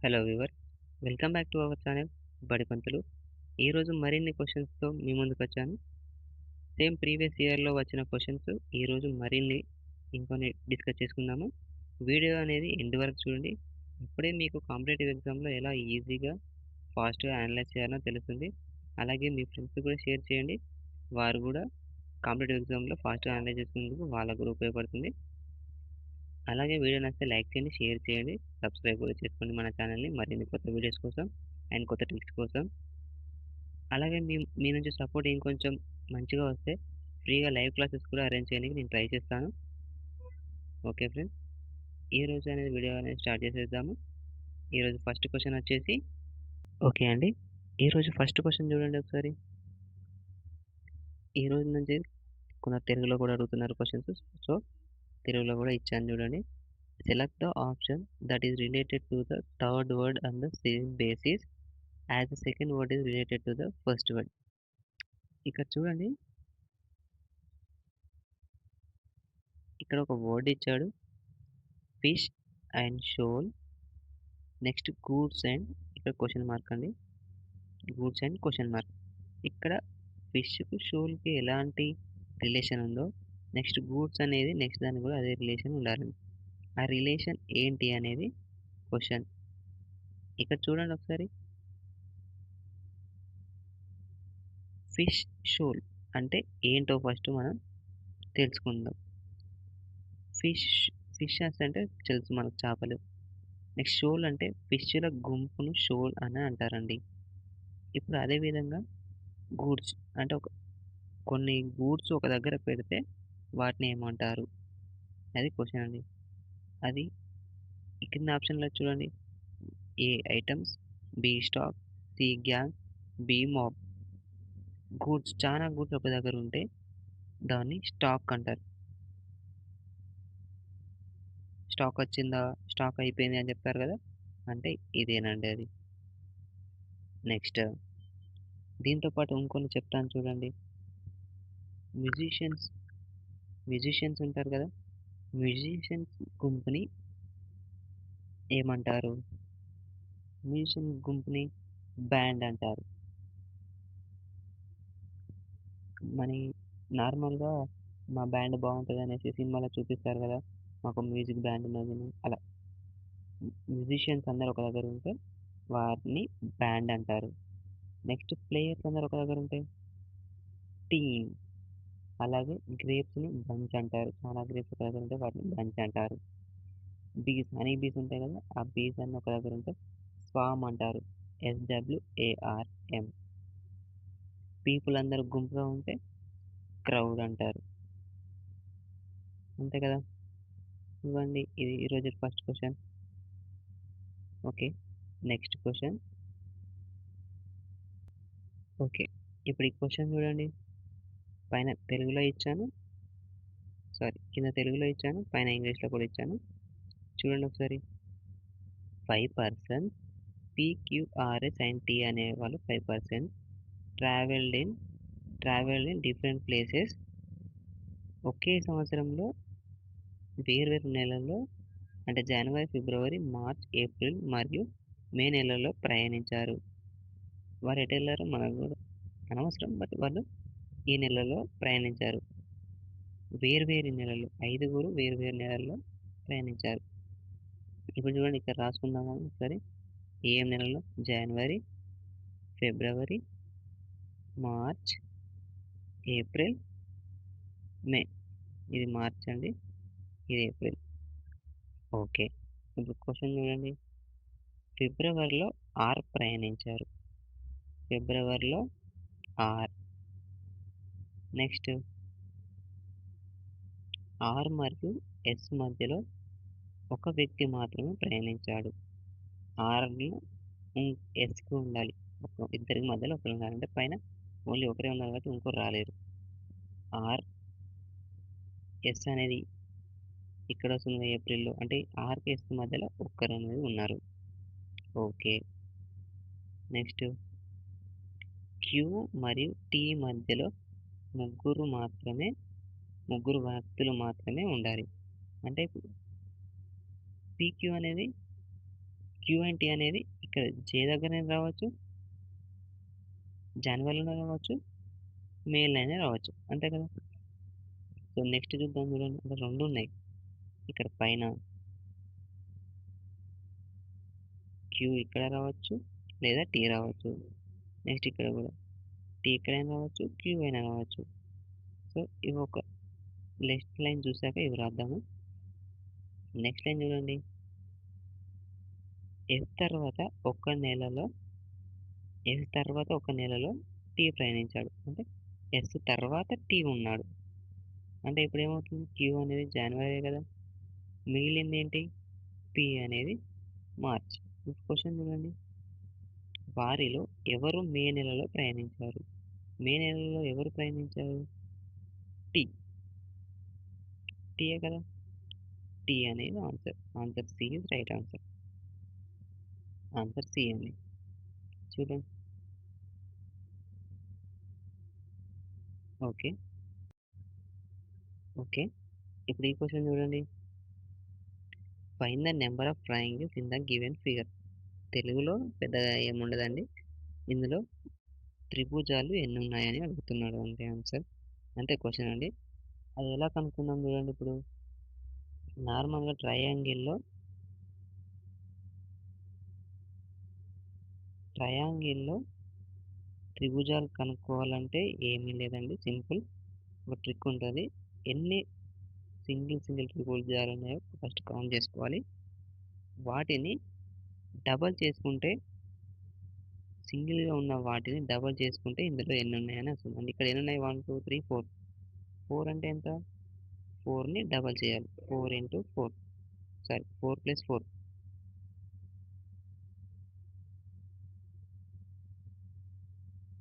Hello viewer, welcome back to our channel Badipantulu. ఈరోజు మరిన్ని క్వశ్చన్స్తో మీ ముందుకు వచ్చాను. సేమ్ ప్రీవియస్ ఇయర్లో వచ్చిన క్వశ్చన్స్ ఈరోజు మరిన్ని ఇంకొన్ని డిస్కస్ చేసుకుందాము. వీడియో అనేది ఎండ్ వరకు చూడండి. ఇప్పుడే మీకు కాంపిటేటివ్ ఎగ్జామ్లో ఎలా ఈజీగా ఫాస్ట్గా అనలైజ్ చేయాలో తెలుస్తుంది. అలాగే మీ ఫ్రెండ్స్ కూడా షేర్ చేయండి. వారు కూడా కాంపిటేటివ్ ఎగ్జామ్లో ఫాస్ట్గా అనలైజ్ చేసుకునేందుకు వాళ్ళకు కూడా ఉపయోగపడుతుంది. అలాగే వీడియో నచ్చితే లైక్ చేయండి, షేర్ చేయండి, సబ్స్క్రైబ్ కూడా చేసుకోండి మన ఛానల్ని మరిన్ని కొత్త వీడియోస్ కోసం అండ్ కొత్త టిప్స్ కోసం. అలాగే మీ నుంచి సపోర్ట్ ఇంకొంచెం మంచిగా వస్తే ఫ్రీగా లైవ్ క్లాసెస్ కూడా అరేంజ్ చేయడానికి నేను ట్రై చేస్తాను. ఓకే ఫ్రెండ్స్, ఈరోజు అనేది వీడియో అనేది స్టార్ట్ చేసేద్దాము. ఈరోజు ఫస్ట్ క్వశ్చన్ వచ్చేసి ఓకే అండి. ఈరోజు ఫస్ట్ క్వశ్చన్ చూడండి ఒకసారి. ఈ రోజు నుంచి కొందరు తెలుగులో కూడా అడుగుతున్నారు క్వశ్చన్స్. సో తెలుగులో కూడా ఇచ్చాను చూడండి. Select the option that is related to the third word on the same basis as the second word is related to the first word. ఇక్కడ చూడండి, ఇక్కడ ఒక వర్డ్ ఇచ్చాడు, fish and shawl. Next goods and ఇక్కడ question mark అండి, goods and question mark. ఇక్కడ ఫిష్కు షోల్కి ఎలాంటి relation ఉందో నెక్స్ట్ గూడ్స్ అనేది నెక్స్ట్ దానికి కూడా అదే రిలేషన్ ఉండాలండి. ఆ రిలేషన్ ఏంటి అనేది క్వశ్చన్. ఇక్కడ చూడండి ఒకసారి, ఫిష్ షోల్ అంటే ఏంటో ఫస్ట్ మనం తెలుసుకుందాం. ఫిష్ ఫిషెస్ అంటే తెలుసు మనకు, చేపలు. నెక్స్ట్ షోల్ అంటే ఫిష్ల గుంపును షోల్ అని అంటారండి. ఇప్పుడు అదేవిధంగా గూడ్స్ అంటే కొన్ని గూడ్స్ ఒక దగ్గర పెడితే వాటిని ఏమంటారు అది క్వశ్చన్ అండి. అది కింద ఆప్షన్లో చూడండి, A items, B stock, C gang, B mob. Goods, చాలా గూడ్స్ ఒక దగ్గర ఉంటే దాన్ని స్టాక్ అంటారు. స్టాక్ వచ్చిందా, స్టాక్ అయిపోయింది అని చెప్తారు కదా, అంటే ఇదేనండి అది. నెక్స్ట్ దీంతో పాటు ఇంకొన్ని చెప్తాను చూడండి. మ్యూజిషియన్స్ ఉంటారు కదా, మ్యూజిషియన్స్ గుంపుని ఏమంటారు? మ్యూజిషియన్ గుంపుని బ్యాండ్ అంటారు. మన నార్మల్గా మా బ్యాండ్ బాగుంటుంది అనేసి సినిమాలో చూపిస్తారు కదా, మాకు మ్యూజిక్ బ్యాండ్ ఉన్నది అలా. మ్యూజిషియన్స్ అందరు ఒక దగ్గర ఉంటే వారిని బ్యాండ్ అంటారు. నెక్స్ట్ ప్లేయర్స్ అందరు ఒక దగ్గర ఉంటే టీమ్. అలాగే గ్రేప్స్ని బంచ్ అంటారు, చాలా గ్రేప్స్ ఒక దగ్గర ఉంటే వాటిని బంచ్ అంటారు. బీస్, హనీ బీస్ ఉంటాయి కదా, ఆ బీస్ అన్ని ఒక దగ్గర ఉంటే స్వామ్ అంటారు, SWARM. పీపుల్ అందరూ గుంపుగా ఉంటే క్రౌడ్ అంటారు. అంతే కదా. ఇవ్వండి, ఇది ఈరోజు first question. Okay, next question. Okay, ఇప్పుడు ఈ క్వశ్చన్ చూడండి, పైన తెలుగులో ఇచ్చాను, కింద తెలుగులో ఇచ్చాను, పైన ఇంగ్లీష్లో కూడా ఇచ్చాను. చూడండి ఒకసారి. 5 persons, PQRS and T అనే వాళ్ళు 5 persons traveled in different places. ఒకే సంవత్సరంలో వేర్వేరు నెలల్లో అంటే జనవరి, ఫిబ్రవరి, మార్చ్, ఏప్రిల్ మరియు మే నెలల్లో ప్రయాణించారు. వారు ఎటు వెళ్ళారో మనకు కూడా అనవసరం, బట్ వాళ్ళు ఈ నెలలో ప్రయాణించారు. వేర్వేరు నెలల్లో, 5 వేర్వేరు నెలల్లో ప్రయాణించారు. ఇప్పుడు చూడండి, ఇక్కడ రాసుకుందాము ఒకసారి. ఏం నెలలో? జనవరి, ఫిబ్రవరి, మార్చ్, ఏప్రిల్, మే. ఇది మార్చ్ అండి, ఇది ఏప్రిల్. ఓకే, ఇప్పుడు క్వశ్చన్ చూడండి. ఫిబ్రవరిలో ఆర్ ప్రయాణించారు. ఫిబ్రవరిలో ఆర్. నెక్స్ట్ ఆర్ మరియు ఎస్ మధ్యలో ఒక వ్యక్తి మాత్రమే ప్రయాణించాడు. ఆర్ని ఎస్కి ఉండాలి, ఇద్దరికి మధ్యలో ఒకరు ఉండాలంటే పైన ఓన్లీ ఒకరే ఉన్నారు కాబట్టి ఇంకోరు రాలేరు. ఆర్ ఎస్ అనేది ఇక్కడ వస్తుంది ఏప్రిల్లో, అంటే ఆర్కి ఎస్ మధ్యలో ఒక్కరు అనేది ఉన్నారు. ఓకే, నెక్స్ట్ క్యూ మరియు టీ మధ్యలో ముగ్గురు వ్యక్తులు మాత్రమే ఉండాలి. అంటే PQ అనేది క్యూ అండ్ టీ అనేది ఇక్కడ జే దగ్గర రావచ్చు, జనవరిలో రావచ్చు, మేలోనే రావచ్చు, అంతే కదా. సో నెక్స్ట్ చూద్దాం చూడండి, అంటే రెండు ఉన్నాయి ఇక్కడ పైన. క్యూ ఇక్కడ రావచ్చు లేదా టీ రావచ్చు. నెక్స్ట్ ఇక్కడ కూడా టీ ఇక్కడైనా రావచ్చు, క్యూ అయినా రావచ్చు. సో ఇవి ఒక నెక్స్ట్ లైన్ చూసాక ఇవి రాద్దాము. నెక్స్ట్ లైన్ చూడండి, ఎఫ్ తర్వాత ఒక నెలలో టీ ప్రయాణించాడు, అంటే ఎస్ తర్వాత టీ ఉన్నాడు. అంటే ఇప్పుడు ఏమవుతుంది, క్యూ అనేది జనవరి కదా, మిగిలింది ఏంటి, పి అనేది మార్చ్. క్వశ్చన్ చూడండి, వారిలో ఎవరు మే నెలలో ప్రయాణించారు? మే నెలలో ఎవరు ప్రయాణించారు? టీ, టీయే కదా, టీ అనేది answer. Answer C is right answer. Answer C అండి. చూడండి. ఓకే ఓకే ఇప్పుడు ఈ క్వశ్చన్ చూడండి, find the number of triangles in the given figure. తెలుగులో పెద్దగా ఏముండదండి, ఇందులో త్రిభుజాలు ఎన్ని ఉన్నాయని అడుగుతున్నాడు, అంతే ఆన్సర్, అంతే క్వశ్చన్ అండి. అది ఎలా కనుక్కుందాం చూడండి. ఇప్పుడు నార్మల్గా ట్రయాంగిల్లో త్రిభుజాలు కనుక్కోవాలంటే ఏమీ లేదండి, సింపుల్. ఒక ట్రిక్ ఉంటుంది. ఎన్ని సింగిల్ త్రిభుజాలు ఉన్నాయో ఫస్ట్ కౌంట్ చేసుకోవాలి. వాటిని డబల్ చేసుకుంటే, సింగిల్గా ఉన్న వాటిని డబల్ చేసుకుంటే ఇందులో ఎన్ని ఉన్నాయని వస్తుంది. ఇక్కడ ఎన్ని ఉన్నాయి, 1 2 3 4. 4 అంటే ఎంత, 4ని డబల్ చేయాలి, 4 ఇంటూ 4, సారీ 4 ప్లస్ 4,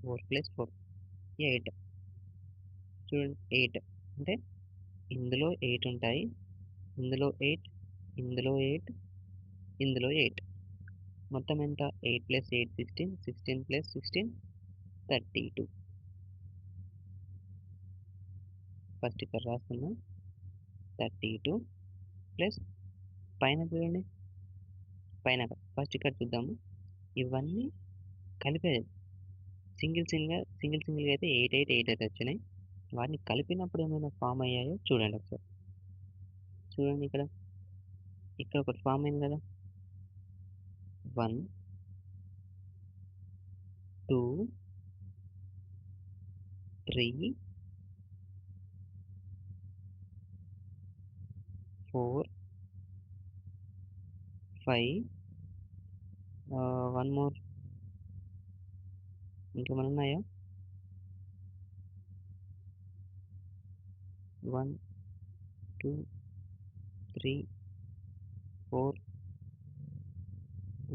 4 ప్లస్ 4 8. చూడండి 8 అంటే ఇందులో 8 ఉంటాయి, ఇందులో 8, ఇందులో 8, ఇందులో 8. మొత్తం ఎంత, 8 ప్లస్ 8 16, 16 ప్లస్ 16 32. ఫస్ట్ ఇక్కడ రాస్తున్నాం 32 ప్లస్ పైన చూడండి, పైన ఫస్ట్ ఇక్కడ చూద్దాము. ఇవన్నీ కలిపేది సింగిల్గా అయితే 8 8 8 అయితే వచ్చినాయి. వాటిని కలిపినప్పుడు ఏమైనా ఫామ్ అయ్యాయో చూడండి ఒకసారి. చూడండి ఇక్కడ ఒకటి ఫామ్ అయింది కదా, 1 2 3 4 5, 1 మోర్, ఇంకేమైనా ఉన్నాయా, 1 2 3 4.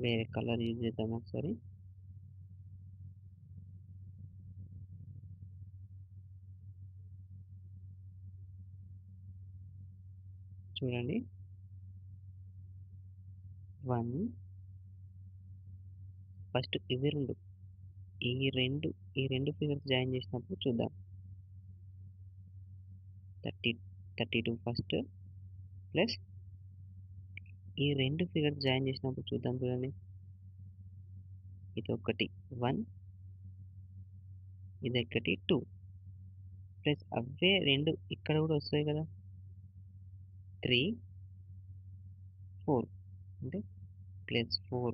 వేరే కలర్ యూజ్ చేద్దాం ఒకసారి. చూడండి 1, ఫస్ట్ ఇవి ఈ రెండు ఫిగర్స్ జాయిన్ చేసినప్పుడు చూద్దాం. 32 ఫస్ట్ ప్లస్ ఈ రెండు ఫిగర్స్ జాయిన్ చేసినప్పుడు చూద్దాం. చూడండి ఇది ఒకటి 1, ఇది ఒకటి 2 ప్లస్ అవే రెండు ఇక్కడ కూడా వస్తాయి కదా, 3 4 అంటే ప్లస్ 4.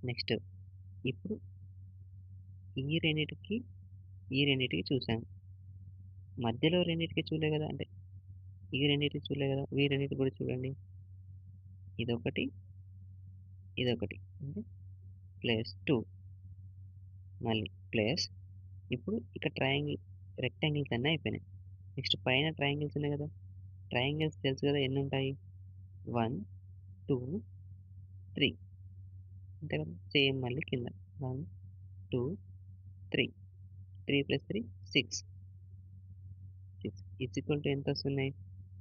నెక్స్ట్ ఇప్పుడు ఈ రెండింటికి చూసాం, మధ్యలో రెండింటికి చూడలే కదా, అంటే ఈ రెండింటికి చూడలే కదా, ఈ రెండింటికి కూడా చూడండి, ఇదొకటి అంటే ప్లస్ 2, మళ్ళీ ప్లస్. ఇప్పుడు ఇక్కడ రెక్టాంగిల్స్ అన్నీ అయిపోయినాయి. నెక్స్ట్ పైన ట్రయాంగిల్స్ ఉన్నాయి కదా, ట్రయాంగిల్స్ తెలుసు కదా ఎన్ని ఉంటాయి, 1 2 3, అంతే కదా. సేమ్ మళ్ళీ కింద 1 2 3, 3 ప్లస్ 3 6 ఈజ్ ఈక్వల్ టు ఎంత వస్తున్నాయి,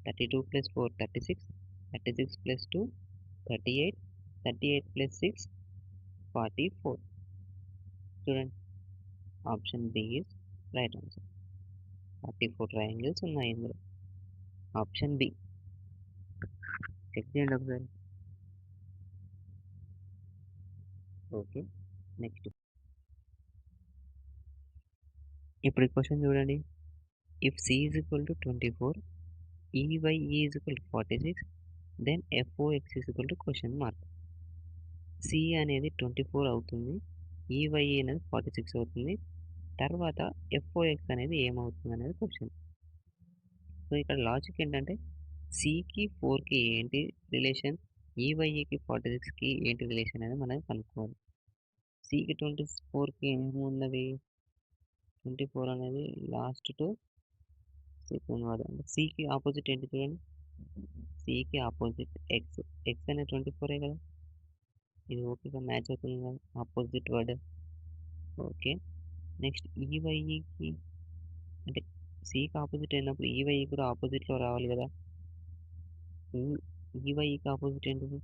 32 ప్లస్ 4 36, 36 ప్లస్ 2 38, 38 ప్లస్ 6 44. చూడండి option B is right answer. 44 triangles ఉన్నాయి ఇందులో, ఆప్షన్ బి. చెక్ చేయండి ఒకసారి. ఓకే. నెక్స్ట్. ఇప్పుడు ఈ క్వెషన్ చూడండి. If C is equal to 24, EYE is equal to 46, then FOX is equal to question mark. C అనేది 24 అవుతుంది. EYE అనేది 46 అవుతుంది. తర్వాత FOX అనేది ఏమవుతుంది అనేది క్వెషన్. సో ఇక్కడ లాజిక్ ఏంటంటే Cకి 4కి ఏంటి రిలేషన్, EYEకి 46కి ఏంటి రిలేషన్ అనేది మనం కనుక్కోవాలి. Cకి 24కి ఏమున్నది, 24 అనేది లాస్ట్ టు సెకండ్ వర్డ్. అంటే Cకి ఆపోజిట్ ఏంటి చూడండి. Cకి ఆపోజిట్ ఎక్స్. ఎక్స్ అనేది 24 కదా. ఇది ఓకేగా మ్యాచ్ అవుతుంది కదా ఆపోజిట్ వర్డ్. ఓకే. నెక్స్ట్ ఈవైఈకి అంటే Cకి ఆపోజిట్ అయినప్పుడు ఈవైఈ కూడా ఆపోజిట్లో రావాలి కదా. ఈవైఈకి ఆపోజిట్ ఏంటిది?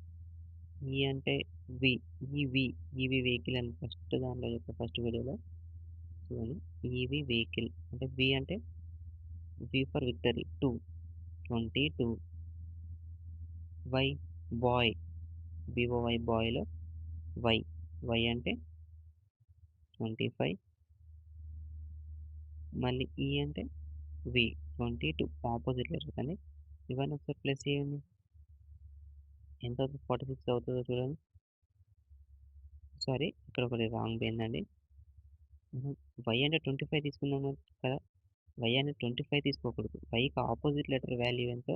ఈ అంటే వి. ఈవి వెహికల్ అని ఫస్ట్ దాంట్లో యొక్క ఫస్ట్ వీడియోలో చూడండి. ఈవి వెహికల్ అంటే వి అంటే V for victory 2, 22. Y boy, B O Y బాయ్లో వై. వై అంటే 25. మళ్ళీ ఈ అంటే వి 22 ఆపోజిట్ లెటర్. కానీ ఇవన్నీ ఒకసారి ప్లస్ చేయండి. ఎంత అవుతుంది? 46 అవుతుందో చూడండి. సారీ, ఇక్కడ ఒకటి రాంగ్ పోయిందండి. వై అంటే 25 తీసుకున్నాము కదా. వై అంటే 25 తీసుకోకూడదు. వైకి ఆపోజిట్ లెటర్ వాల్యూ ఎంతో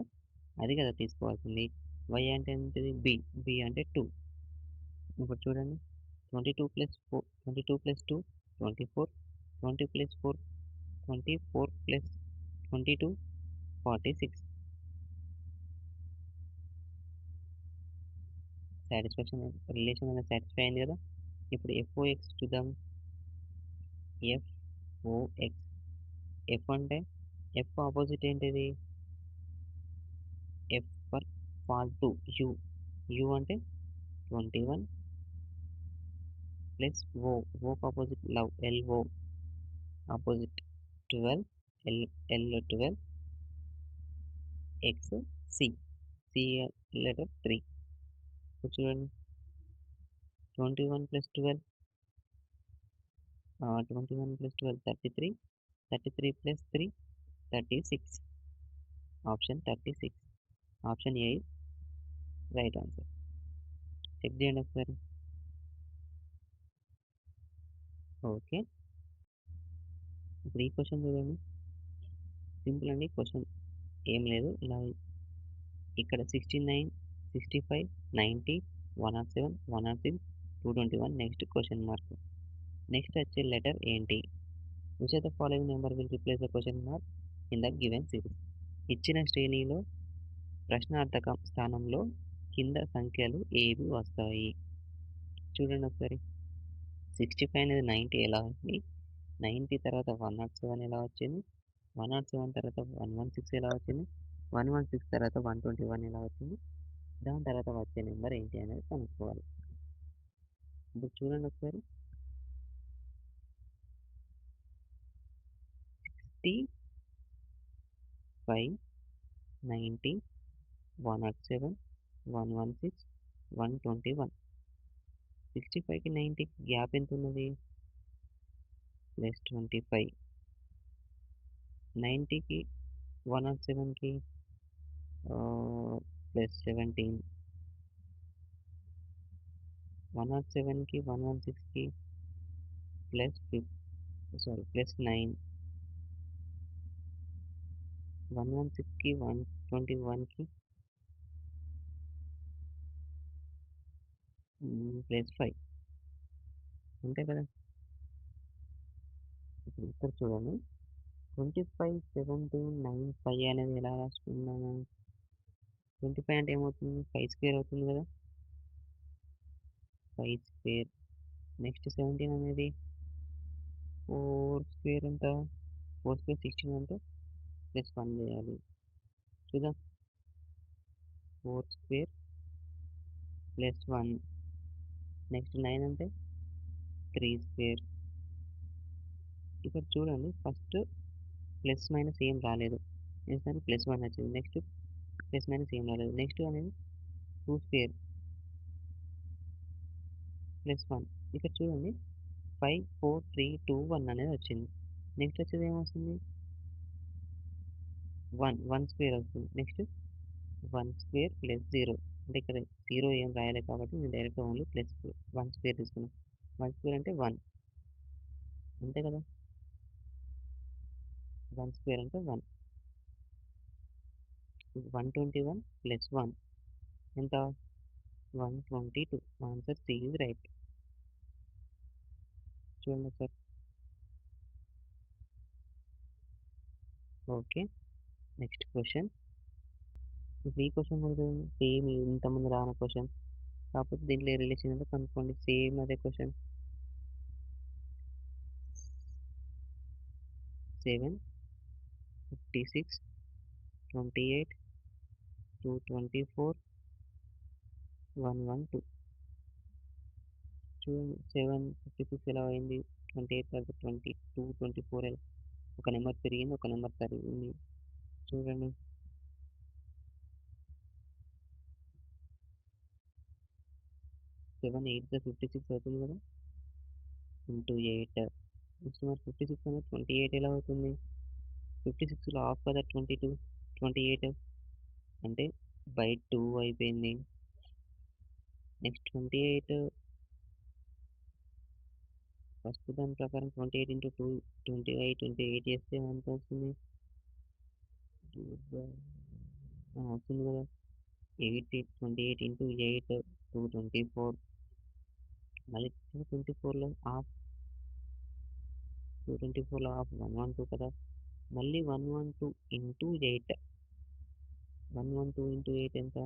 అది కదా తీసుకోవాల్సింది. వై అంటే ఏంటిది? బి. బి అంటే 2. ఇప్పుడు చూడండి. 22 plus 4, 22 plus 2 24, 20 plus 4 24 plus 22 46. Satisfaction relation అనేది సాటిస్ఫై అయింది కదా. ఇప్పుడు FOX చూద్దాం. FOX. ఎఫ్ అంటే ఎఫ్ ఆపోజిట్ ఏంటిది? ఎఫ్ ఫర్ ఫాల్తూ యూ. యూ అంటే 21 ప్లస్ ఓ. ఓకి opposite love, LO. Opposite 12, L 12, X C. C letter 3. ఇప్పుడు చూడండి. 21 plus 12, 21 plus 12 33, 33 plus 3 36. Option 36. Option A right answer. Check చేయండి ఒకసారి. ఓకే. ఇప్పుడు ఈ క్వశ్చన్ చూడండి. సింపుల్ అండి క్వశ్చన్. ఏం లేదు, ఇలా ఇక్కడ 69, 65, 90, 107, 106, 221. Next question mark. నెక్స్ట్ వచ్చే లెటర్ ఏంటి? Which of the following number will replace the question mark in the given series? ఇచ్చిన శ్రేణిలో ప్రశ్నార్థకం స్థానంలో కింద సంఖ్యలు ఏవి వస్తాయి? చూడండి ఒకసారి. 65 అనేది 90 ఎలా ఉంది? 90 తర్వాత 107 ఎలా వచ్చింది? 107 తర్వాత 116 ఎలా వచ్చింది? 116 తర్వాత 121 ఎలా వచ్చింది? దాని తర్వాత వచ్చే నెంబర్ ఏంటి అనేది కనుక్కోవాలి. ఇప్పుడు చూడండి ఒకసారి. 65, 90, 107, 116, 121. 65కి 90కి గ్యాప్ ఎంత ఉన్నది? ప్లస్ 25. 90కి 107కి ప్లస్ 17. 107కి 116కి ప్లస్ ప్లస్ 9. 116కి 121కి ప్లస్ 5. అంతే కదా. ఇప్పుడు ఇక్కడ చూడండి. 25, 17, 9, 5 అనేది ఎలా రాసుకున్నాము? 25 అంటే ఏమవుతుంది? 5 స్క్వేర్ అవుతుంది కదా. 5 స్క్వేర్. నెక్స్ట్ 17 అనేది 4 స్క్వేర్ ఎంత? 4 స్క్వేర్ 16 అంటే ప్లస్ 1 చేయాలి. చూద్దాం. 4 స్క్వేర్ ప్లస్ 1. నెక్స్ట్ 9 అంటే 3 స్క్వేర్. ఇక్కడ చూడండి, ఫస్ట్ ప్లస్ మైనస్ ఏం రాలేదు. ఎందుకంటే ప్లస్ 1 వచ్చింది. నెక్స్ట్ ప్లస్ మైనస్ ఏం రాలేదు. నెక్స్ట్ అనేది 2 స్క్వేర్ ప్లస్ 1. ఇక్కడ చూడండి 5, 4, 3, 2, 1 అనేది వచ్చింది. నెక్స్ట్ వచ్చేది ఏమొస్తుంది? 1 స్క్వేర్ వస్తుంది. Next 1 square plus 0. అంటే ఇక్కడ 0 ఏం రాయలేదు కాబట్టి నేను డైరెక్ట్‌గా ఓన్లీ ప్లస్ 1 స్క్వేర్ తీసుకున్నాను. 1 స్క్వేర్ అంటే 1 అంతే కదా! 1 స్క్వేర్ అంటే 1. 121 ప్లస్ 1 ఎంత? 122. Answer C is right. చూడండి ఒకసారి. ఓకే. Next question. ఇప్పుడు ఈ క్వెషన్ కూడా చూడండి. సేమ్ ఇంతకుముందు రాని క్వెషన్. కాకపోతే దీంట్లో ఏ రిలేషన్ ఉందో కనుక్కోండి. సేమ్ అదే క్వెషన్. 7, 56, 28, 224, 112. చూడండి 7, 56 ఎలా అయింది? 28 తర్వాత 22, 24 ఎలా? ఒక నెంబర్ పెరిగింది, ఒక నెంబర్ తరిగింది. చూడండి. 7, 8 + 56 అవుతుంది కదా! ఇంటూ 8. నెక్స్ట్ మరి 56 అనేది 28 ఎలా అవుతుంది? 56లో హాఫ్ కదా 22, 28 అంటే బై 2 అయిపోయింది. నెక్స్ట్ 28 ఫస్ట్ దాని ప్రకారం 28 ఇంటూ 2 28 చేస్తే ఎంత వస్తుంది? వస్తుంది కదా! 28 ఇంటూ 8 224. మళ్ళీ 224లో హాఫ్ 224లో హాఫ్ 112 కదా! మళ్ళీ 112 ఇంటూ 8. 112 ఇంటూ 8 ఎంత?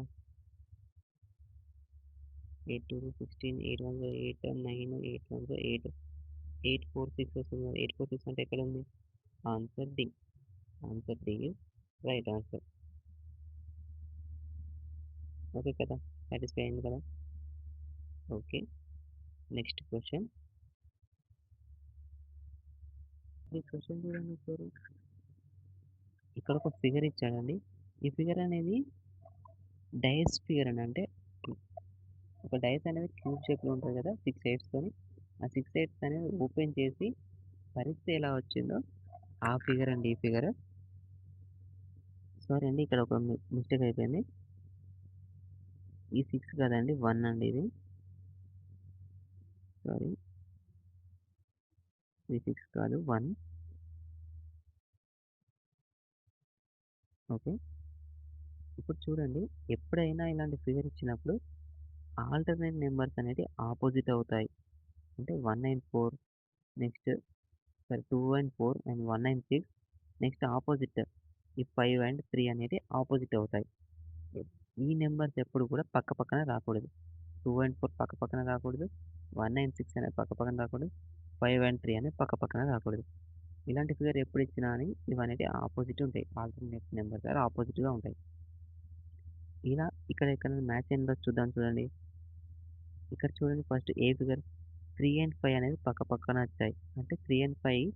8 2 16, 8 1 8, 9, 8 1 8, 846 వస్తుంది కదా! 846 అంటే ఎక్కడ ఉంది? Answer D. Answer D is right answer. Okay కదా! సాటిస్ఫై అయింది కదా! ఓకే. Next question. ఈ క్వెషన్ చూడండి ఒకసారి. ఇక్కడ ఒక ఫిగర్ ఇచ్చాడండి. ఈ ఫిగర్ అనేది డైస్ ఫిగర్ అని అంటే ఒక డైస్ అనేది క్యూబ్ షేప్‌లో ఉంటది కదా! 6 ఎయిట్స్‌తోని. ఆ 6 ఎయిట్స్ అనేది ఓపెన్ చేసి పరిస్థితి ఎలా వచ్చిందో ఆ ఫిగర్ అండి ఈ ఫిగర్. సారీ అండి ఇక్కడ ఒక మిస్టేక్ అయిపోయింది. ఈ 6 కాదండి 1 అండి ఇది. సారీ. ఇది 6 కాదు 1. ఓకే. ఇప్పుడు చూడండి ఎప్పుడైనా ఇలాంటి ఫిగర్ ఇచ్చినప్పుడు ఆల్టర్‌నేట్ నంబర్స్ అనేటివి అపోజిట్ అవుతాయి. అంటే 1 and 4 next sorry 2 and 4 and 1 and 6 next opposite ఈ 5 అండ్ 3 అనేటివి అపోజిట్ అవుతాయి. ఈ నంబర్స్ ఎప్పుడు కూడా పక్కపక్కన రాకూడదు. 2 అండ్ 4 పక్కపక్కన రాకూడదు. 1 అండ్ 6 అనేది పక్కపక్కన రాకూడదు. 5 అండ్ 3 అనేది పక్కపక్కన రాకూడదు. ఇలాంటి ఫిగర్ ఎప్పుడు ఇచ్చినా అని ఇవనేటివి ఆపోజిట్ ఉంటాయి. ఆల్టర్‌నేట్ నంబర్స్ ఆర్ ఆపోజిట్‌గా ఉంటాయి. ఇలా ఇక్కడ ఎక్కడైనా మ్యాచ్ అయిందో చూద్దాం చూడండి. ఇక్కడ చూడండి ఫస్ట్ ఏ ఫిగర్ 3 అండ్ 5 అనేది పక్కపక్కన వచ్చాయి. అంటే 3 అండ్ 5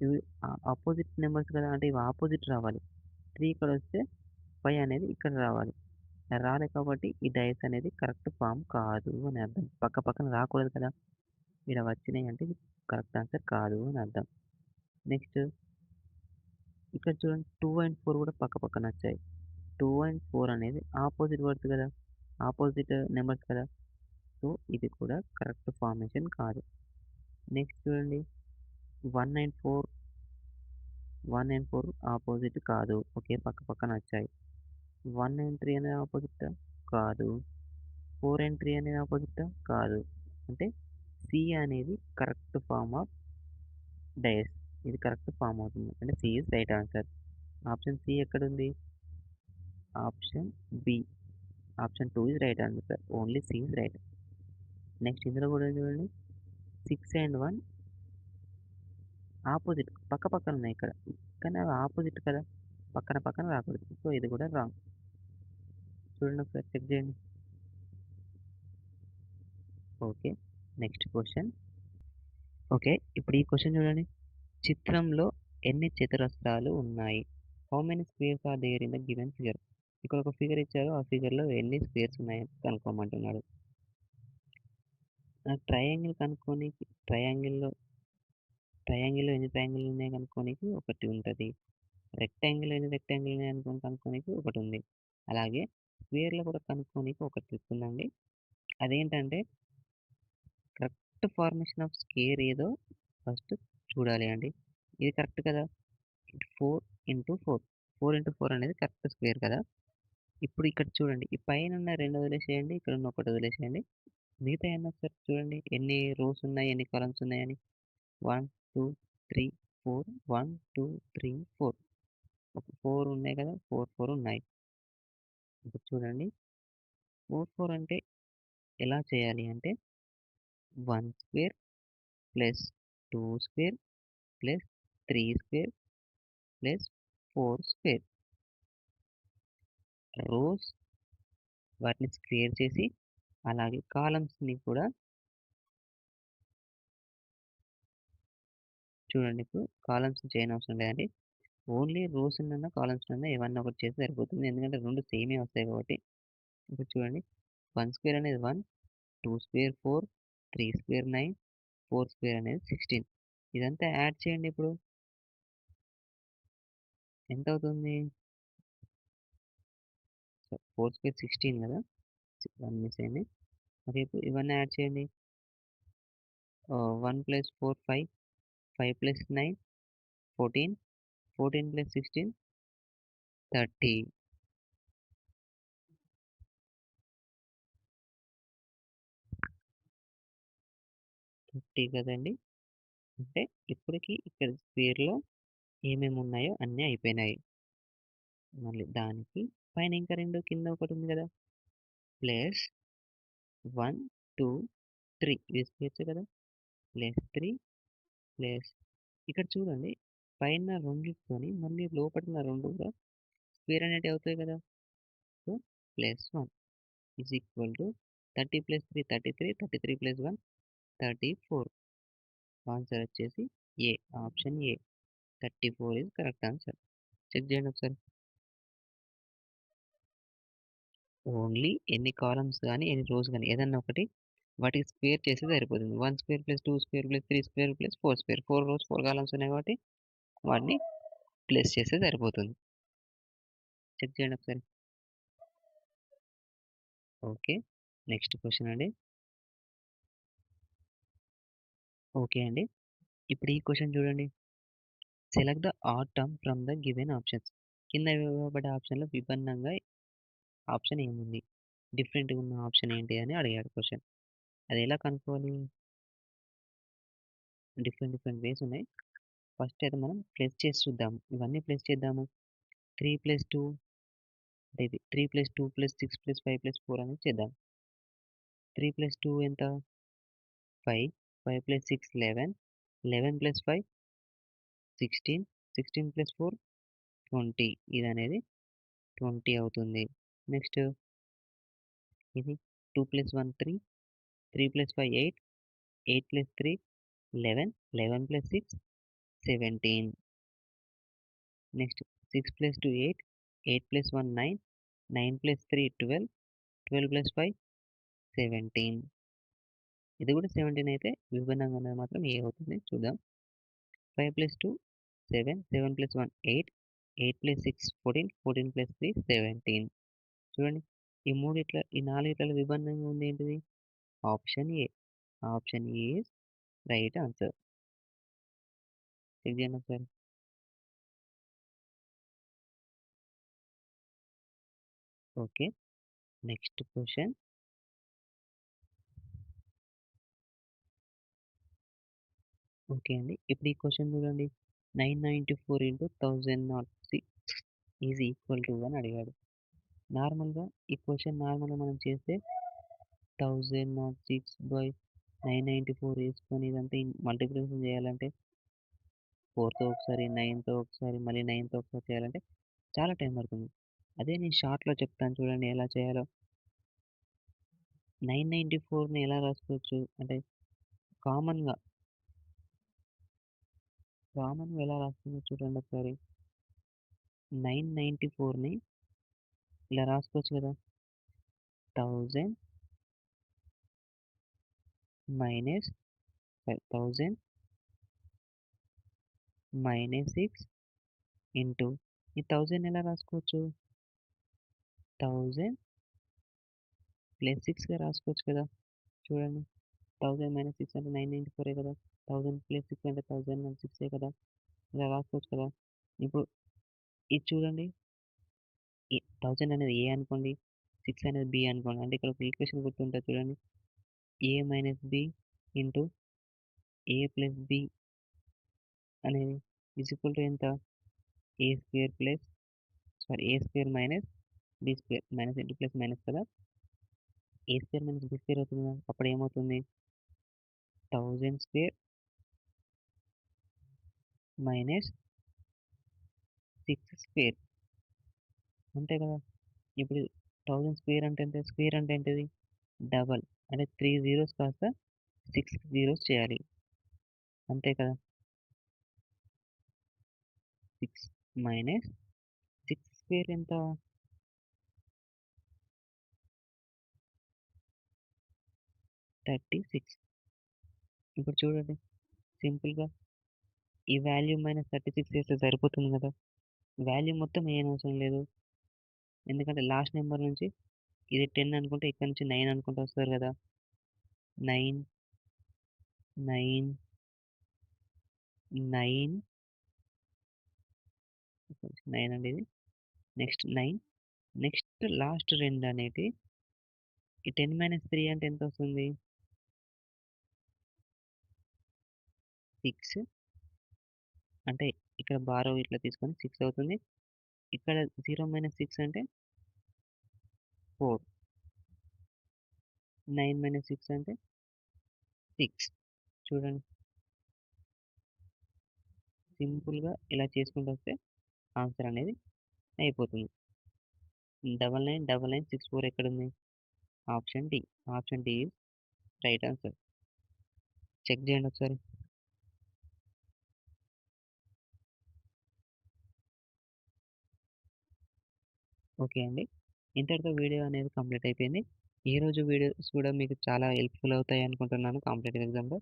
ఇవి అపోజిట్ నంబర్స్ కదా! అంటే ఇవి అపోజిట్ రావాలి. 3 ఇక్కడొస్తే 5 అనేది ఇక్కడ రావాలి. రాలే కాబట్టి ఈ డైస్ అనేది కరెక్ట్ ఫార్మ్ కాదు అని అర్థం. పక్కపక్కన రాకూడదు కదా! ఈడ వచ్చినాయి అంటే ఇది కరెక్ట్ ఆన్సర్ కాదు అని అర్థం. నెక్స్ట్ ఇక్కడ చూడండి 2 అండ్ 4 కూడా పక్కపక్కన వచ్చాయి. 2 అండ్ 4 అనేది అపోజిట్ వర్డ్స్ కదా! అపోజిట్ నంబర్స్ కదా! సో, ఇది కూడా కరెక్ట్ ఫార్మేషన్ కాదు. నెక్స్ట్ చూడండి 1 అండ్ 4 1 అండ్ 4 అపోజిట్ కాదు. ఓకే. పక్కపక్కన వచ్చాయి. 1 అండ్ 3 అనేది అపోజిట్టా? కాదు. 4 అండ్ 3 అనేది అపోజిట్టా? కాదు. అంటే సి అనేది కరెక్ట్ ఫార్మ్ ఆఫ్ డైస్. ఇది కరెక్ట్ ఫార్మ్ అవుతుంది. అంటే C is right answer. Option C ఎక్కడుంది? Option B. Option 2 is right answer. Only C is right. Next ఇందులో కూడా చూడండి 6 అండ్ 1 ఆపోజిట్ పక్కపక్కన ఉన్నాయి ఇక్కడ. కానీ అవి ఆపోజిట్ కదా! పక్కన పక్కన రాకూడదు. సో, ఇది కూడా రాంగ్. చూడండి ఒకసారి చెక్ చేయండి. ఓకే. Next question. ఓకే. ఇప్పుడు ఈ క్వెషన్ చూడండి. చిత్రంలో ఎన్ని చతురస్రాలు ఉన్నాయి? How many squares are there in the given figure? ఇక్కడ ఒక ఫిగర్ ఇచ్చారు. ఆ ఫిగర్‌లో ఎన్ని స్క్వేర్స్ ఉన్నాయో కనుక్కోమంటున్నాడు. ట్రయాంగిల్ కనుక్కోనికి ట్రయాంగిల్‌లో ఎన్ని ట్రయాంగిల్ ఉన్నాయో కనుక్కోనికి ఒకటి ఉంటది. రెక్టాంగిల్ ఎన్ని రెక్టాంగిల్ ఉన్నాయి కనుక్కోనికి ఒకటుంది. అలాగే స్క్వేర్‌లో కూడా కనుక్కోనికి ఒక ట్రిక్ ఉందండి. అదేంటంటే కరెక్ట్ ఫార్మేషన్ ఆఫ్ స్క్వేర్ ఏదో ఫస్ట్ చూడాలి అండి. ఇది కరెక్ట్ కదా! 4 ఇంటూ 4 అనేది కరెక్ట్ స్క్వేర్ కదా! ఇప్పుడు ఇక్కడ చూడండి. ఈ పైనున్న 2 వదిలేసేయండి. ఇక్కడున్న ఒకటి వదిలేసేయండి. మిగతాయన్నీ ఒకసారి చూడండి. ఎన్ని రోస్ ఉన్నాయి, ఎన్ని కాలమ్స్ ఉన్నాయని. 1, 2, 3, 4 1, 2, 3, 4 ఒక 4 ఉన్నాయి కదా! 4, 4 ఉన్నాయి. ఇప్పుడు చూడండి 4, 4 అంటే ఎలా చేయాలి అంటే 1 square plus 2 square plus 3 square plus 4 square. Rows వాటిని స్క్వేర్ చేసి అలాగే కాలమ్స్‌ని కూడా చూడండి ఇప్పుడు కాలమ్స్‌ని చేయనవసరం లేదండి. ఓన్లీ రోస్‌నన్నా, కాలమ్స్‌నన్నా ఏవన్నా ఒకటి చేస్తే సరిపోతుంది. ఎందుకంటే 2 సేమే వస్తాయి కాబట్టి. ఇప్పుడు చూడండి 1 స్క్వేర్ అనేది 1, 2 స్క్వేర్ 4, 3 స్క్వేర్ 9, 4 స్క్వేర్ అనేది 16. ఇదంతా యాడ్ చేయండి ఇప్పుడు. ఎంతవుతుంది? 4 స్క్వేర్ 16 కదా! 1 మిస్ అయింది. మరి ఇప్పుడు ఇవన్నీ యాడ్ చేయండి. 1 + 4 5, 5 + 9 14, 14 + 16 30. 30 కదండీ! అంటే ఇప్పటికి ఇక్కడ స్క్వేర్‌లో ఏమేమి ఉన్నాయో అన్నీ అయిపోయినాయి. మళ్ళీ దానికి పైన ఇంకా 2 కింద ఒకటుంది కదా! ప్లస్ 1, 2, 3 ఇది స్క్వేర్సే కదా! ప్లస్ 3 ప్లస్ ఇక్కడ చూడండి పైన రెండిటితోని మళ్ళీ లోపటున్న 2 కూడా స్క్వేర్ అనేటివి అవుతాయి కదా! So, plus 1 is equal to 30 + 3 33, 33 + 1 34. Answer వచ్చేసి A. Option A. 34 is correct answer. Check చేయండి ఒకసారి. ఓన్లీ ఎన్ని కాలమ్స్ గాని, ఎన్ని రోస్ గాని ఏదన్నా ఒకటి వాటికి స్క్వేర్ చేస్తే సరిపోతుంది. 1 square plus 2 square plus 3 square plus 4 square. 4 rows 4 columns ఉన్నాయి కాబట్టి వాటిని ప్లస్ చేస్తే సరిపోతుంది. చెక్ చేయండి ఒకసారి. ఓకే. నెక్స్ట్ క్వెషన్ అండి. ఓకే అండి. ఇప్పుడు ఈ క్వెషన్ చూడండి. Select the odd term from the given options. కింద ఇవ్వబడ్డ ఆప్షన్‌లో విభిన్నంగా ఆప్షన్ ఏముంది? డిఫరెంట్‌గా ఉన్న ఆప్షన్ ఏంటి అని అడిగాడు క్వెషన్. అది ఎలా కనుక్కోవాలి? డిఫరెంట్ వేస్ ఉన్నాయి. ఫస్ట్ అయితే మనం ప్లస్ చేసి చూద్దాం. ఇవన్నీ ప్లస్ చేద్దాము. 3 + 2 అంటే ఇది 3 + 2 + 6 + 5 + 4 అనేది చేద్దాం. 3 + 2 ఎంత? 5, 5 + 6 11, 11 + 5 16, 16 + 4 20 ఇదనేది 20 అవుతుంది. నెక్స్ట్ ఇది 2 + 1 3, 3 + 5 8, 8 + 3 11, 11 + 6 17. నెక్స్ట్ 6 + 2 8, 8 + 1 9, 9 + 3 12, 12 + 5 17. ఇది కూడా 17 అయితే విభిన్నంగా ఉన్నది మాత్రం ఏ అవుతుంది చూద్దాం. 5 + 2 7, 7 + 1 8, 8 + 6 14, 14 + 3 17. చూడండి ఈ నాలుగిట్లలో విభిన్నంగా ఉంది ఏంటిది? Option A. Option A is right answer. Check చేయండి ఒకసారి. ఓకే. Next question. ఓకే అండి. ఇప్పుడు ఈ క్వెషన్ చూడండి. 994 × 1006 ఈజ్ ఈక్వల్ టు అని అడిగాడు. నార్మల్‌గా ఈ క్వెషన్ నార్మల్‌గా మనం చేస్తే 1006/994 ఏసుకొని ఇదంతా మల్టిప్లికేషన్ చేయాలంటే 4తో ఒకసారి, 9తో ఒకసారి, మళ్ళీ 9తో ఒకసారి చేయాలంటే చాలా టైం పడుతుంది. అదే నేను షార్ట్‌లో చెప్తాను చూడండి ఎలా చేయాలో. 994ని ఎలా రాసుకోవచ్చు అంటే కామన్‌గా, కామన్‌గా ఎలా రాస్తున్నామో చూడండి ఒకసారి. 994ని ఇలా రాసుకోవచ్చు కదా! 1000 మైనస్ 1000 మైనస్ 6 ఇంటూ ఈ 1000 ఎలా రాసుకోవచ్చు? 1000 ప్లస్ 6గా రాసుకోవచ్చు కదా! చూడండి. 1000 మైనస్ 6 అంటే 994 కదా! 1000 ప్లస్ 6 అంటే 1006 కదా! ఇలా రాసుకోవచ్చు కదా! ఇప్పుడు ఇది చూడండి. ఈ 1000 అనేది ఏ అనుకోండి. 6 అనేది బి అనుకోండి. అంటే ఇక్కడ ఒక ఈక్వేషన్ గుర్తుంటది చూడండి. A minus B into A plus B అనేది ఈజ్ ఈక్వల్ టు ఎంత? A square plus A square minus B square minus into plus minus కదా! A square minus B square అవుతుంది కదా! అప్పుడు ఏమవుతుంది? 1000 స్క్వేర్ మైనస్ 6 స్క్వేర్ అంతే కదా! ఇప్పుడు 1000 స్క్వేర్ అంటే ఎంత? స్క్వేర్ అంటే ఏంటిది? డబల్. అంటే 3 జీరోస్ కాస్త 6 జీరోస్ చేయాలి. అంతే కదా! 6 మైనస్ 6 స్క్వేర్ ఎంత? 36. ఇప్పుడు చూడండి సింపుల్‌గా ఈ వాల్యూ మైనస్ 36 చేస్తే సరిపోతుంది కదా! వాల్యూ మొత్తం ఏయనవసరం లేదు. ఎందుకంటే లాస్ట్ నంబర్ నుంచి ఇది 10 అనుకుంటే ఇక్కడ నుంచి 9 అనుకుంటూ వస్తారు కదా! 9, 9, 9 9 అండి ఇది. నెక్స్ట్ 9 నెక్స్ట్ లాస్ట్ 2 అనేటివి ఈ 10 - 3 అంటే ఎంతొస్తుంది? 6 అంటే ఇక్కడ బారో ఇట్లా తీసుకొని 6 అవుతుంది. ఇక్కడ 0 - 6 అంటే 4. 9 - 6 అంటే 6. చూడండి. సింపుల్‌గా ఇలా చేసుకుంటూ వస్తే ఆన్సర్ అనేది అయిపోతుంది. 999964 ఎక్కడుంది? Option D. Option D is right answer. Check చేయండి ఒకసారి. ఓకే అండి. ఇంతటితో వీడియో అనేది కంప్లీట్ అయిపోయింది. ఈరోజు వీడియోస్ కూడా మీకు చాలా హెల్ప్‌ఫుల్ అవుతాయి అనుకుంటున్నాను కాంపిటేటివ్ ఎగ్జామ్‌లో.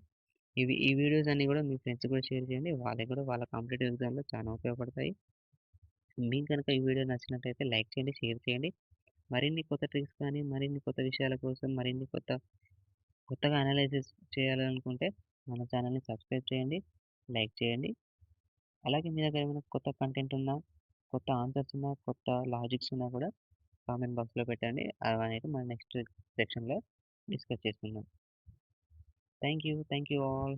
ఈ వీడియోస్ అన్నీ కూడా మీ ఫ్రెండ్స్‌కి కూడా షేర్ చేయండి. వాళ్ళకి కూడా వాళ్ళ కాంపిటేటివ్ ఎగ్జామ్‌లో చాలా ఉపయోగపడతాయి. మీకు గనుక ఈ వీడియో నచ్చినట్టయితే లైక్ చేయండి, షేర్ చేయండి. మరిన్ని కొత్త ట్రిక్స్ కానీ, మరిన్ని కొత్త విషయాల కోసం, మరిన్ని కొత్తగా అనలైసిస్ చేయాలనుకుంటే మన ఛానల్‌ని సబ్స్క్రైబ్ చేయండి, లైక్ చేయండి. అలాగే మీ దగ్గర ఏమైనా కొత్త కంటెంట్ ఉన్నా, కొత్త ఆన్సర్స్ ఉన్నా, కొత్త లాజిక్స్ ఉన్నా కూడా కామెంట్ బాక్స్‌లో పెట్టండి. అవనేవి మన నెక్స్ట్ సెక్షన్‌లో డిస్కస్ చేసుకుందాం. Thank you. Thank you all.